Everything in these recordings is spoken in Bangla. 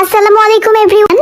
আসসালামু আলাইকুম এভরিওয়ান।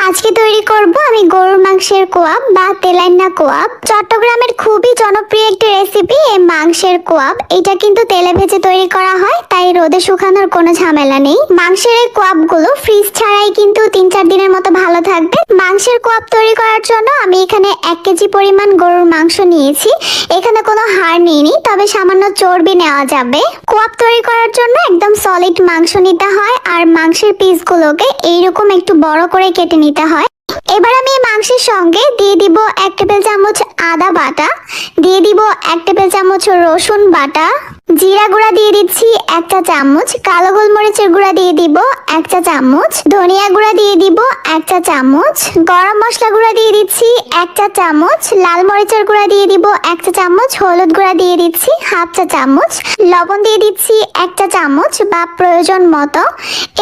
আজকে তৈরি করব আমি গরুর মাংসের কোয়াব বা তেলাইনা কোয়াব। চট্টগ্রামের খুবই জনপ্রিয় একটি রেসিপি এই মাংসের কোয়াব। এটা কিন্তু তেলে ভেজে তৈরি করা হয়, তাই রোদে শুকানোর কোনো ঝামেলা নেই। মাংসের এই কোয়াবগুলো ফ্রিজ ছাড়াই কিন্তু 3-4 দিনের মতো ভালো থাকবে। মাংসের কোয়াব তৈরি করার জন্য আমি এখানে 1 কেজি পরিমাণ গরুর মাংস নিয়েছি। এখানে কোনো হাড় নিইনি, তবে সামান্য চর্বি নেওয়া যাবে। কোয়াব তৈরি করার জন্য একদম সলিড মাংস নিতে হয়, আর মাংসের পিসগুলোকে এইরকম একটু বড় করে কেটে নিতে হয়। এবার আমি এই মাংসের সঙ্গে দিয়ে দিব 1 টেবিল চামচ আদা বাটা, দিয়ে দিব 1 টেবিল চামচ রসুন বাটা, জিরা গুঁড়া দিয়ে দিচ্ছি 1 চা চামচ, কালো গোলমরিচের গুঁড়া দিয়ে দিব 1 চা চামচ, ধনিয়া গুঁড়া দিয়ে দিব 1 চা চামচ, গরম মশলা গুঁড়া দিয়ে দিচ্ছি 1 চা চামচ, লাল মরিচের গুঁড়া দিয়ে দিব 1 চা চামচ, হলুদ গুঁড়া দিয়ে দিচ্ছি 1/2 চা চামচ, লবণ দিয়ে দিচ্ছি 1 চা চামচ বা প্রয়োজন মতো।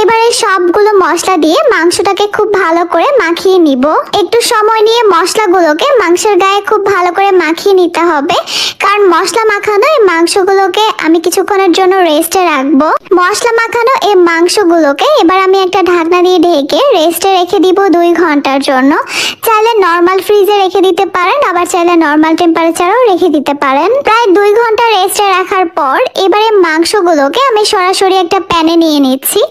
এবারে সবগুলো মশলা দিয়ে মাংসটাকে খুব ভালো করে মাখিয়ে নিব। একটু সময় নিয়ে মশলাগুলোকে মাংসের গায়ে খুব ভালো করে মাখিয়ে নিতে হবে, কারণ মশলা মাখানো এই মাংসগুলোকে আমি কিছুক্ষণের জন্য রেস্টে রাখবো। মশলা মাখানো এই মাংসগুলোকে এবার আমি একটা ঢাকনা দিয়ে ঢেকে রেস্টে রেখে দিব 2 ঘন্টার জন্য। চাইলে নর্মাল ফ্রিজে রেখে দিতে পারেন, আবার চাইলে নর্মাল টেম্পারেচারেও রেখে দিতে পারেন। প্রায় 2 ঘন্টা রেস্টে রাখার পর এবারে মাংসগুলোকে আমি সরাসরি একটা প্যানে নিয়ে নিচ্ছি।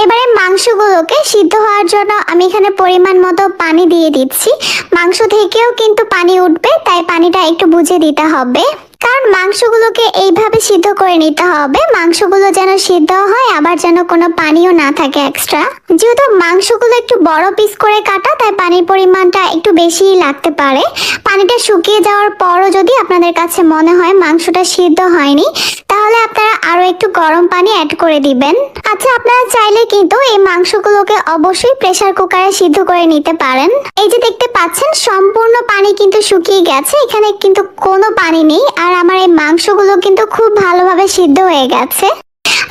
এবারে মাংসগুলোকে সিদ্ধ হওয়ার জন্য আমি এখানে পরিমাণ মতো পানি দিয়ে দিচ্ছি। মাংস থেকেও কিন্তু পানি উঠবে, তাই পানিটা একটু বুঝে দিতে হবে, কারণ মাংসগুলোকে এইভাবে সিদ্ধ করে নিতে হবে। মাংসগুলো যেন সিদ্ধ হয়, আবার যেন কোনো পানিও না থাকে এক্সট্রা। যেহেতু মাংসগুলো একটু বড় পিস করে কাটা, তাই পানির পরিমাণটা একটু বেশিই লাগতে পারে। পানিটা শুকিয়ে যাওয়ার পরও যদি আপনাদের কাছে মনে হয় মাংসটা সিদ্ধ হয়নি, তাহলে আপনারা আরো একটু গরম পানি অ্যাড করে দিবেন। আচ্ছা, আপনারা চাইলে কিন্তু এই মাংসগুলোকে অবশ্যই প্রেসার কুকারে সিদ্ধ করে নিতে পারেন। এই যে দেখতে পাচ্ছেন সম্পূর্ণ পানি কিন্তু শুকিয়ে গেছে, এখানে কিন্তু কোনো পানি নেই। আর আমার এই মাংসগুলো কিন্তু খুব ভালোভাবে সিদ্ধ হয়ে গেছে।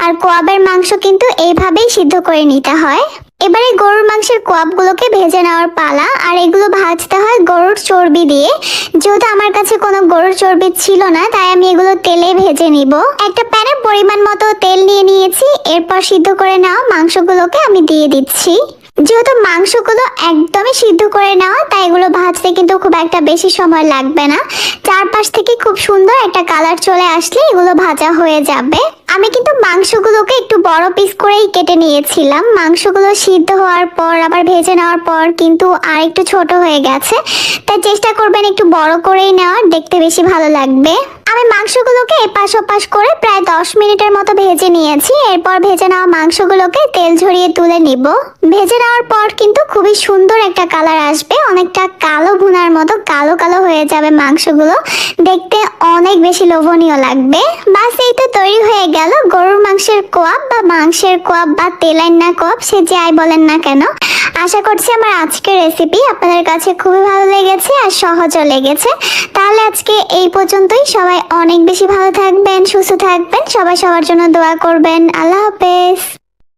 আর কোয়াবের মাংস কিন্তু এইভাবেই সিদ্ধ করে নিতে হয়। এবারে গরুর মাংসের কোয়াবগুলোকে ভেজে নেওয়ার পালা। আর এগুলো ভাজতে হয় গরুর চর্বি দিয়ে। যেহেতু আমার কাছে কোনো গরুর চর্বি ছিল না, তাই আমি এগুলো তেলে ভেজে নিব। একটা প্যানে পরিমাণ মতো তেল নিয়ে নিয়েছি। এরপর সিদ্ধ করে নেওয়া মাংসগুলোকে আমি দিয়ে দিচ্ছি। যেহেতু মাংসগুলো একদমই সিদ্ধ করে নেওয়া, তাই এগুলো ভাজতে কিন্তু খুব একটা বেশি সময় লাগবে না। চারপাশ থেকে খুব সুন্দর একটা কালার চলে আসলে এগুলো ভাজা হয়ে যাবে। আমি কিন্তু মাংসগুলোকে একটু বড় পিস করেই কেটে নিয়েছিলাম। মাংসগুলো সিদ্ধ হওয়ার পর আবার ভেজে নেওয়ার পর কিন্তু আর একটু ছোট হয়ে গেছে, তাই চেষ্টা করবেন একটু বড় করেই নেওয়ার, দেখতে বেশি ভালো লাগবে। আমি মাংসগুলোকে এপাশ ওপাশ করে প্রায় 10 মিনিটের মতো ভেজে নিয়েছি। এরপর ভেজে নেওয়া মাংসগুলোকে তেল ঝরিয়ে তুলে নিব। ভেজে নেওয়ার পর কিন্তু খুবই সুন্দর একটা কালার আসবে, অনেকটা কালো ভুনার মতো কালো কালো হয়ে যাবে মাংসগুলো, দেখতে অনেক বেশি লোভনীয় লাগবে। বাস এই তো তৈরি হয়ে গেল গরুর মাংসের কোয়াব বা মাংসের কোয়াব বা তেলাইনা কোয়াব, সে যাই বলেন না কেন। আশা করছি আমার আজকের রেসিপি আপনাদের কাছে খুবই ভালো লেগেছে আর সহজও লেগেছে। তাহলে আজকে এই পর্যন্তই। সবাই অনেক বেশি ভালো থাকবেন, সুস্থ থাকবেন, সবাই সবার জন্য দোয়া করবেন। আল্লাহ হাফেজ।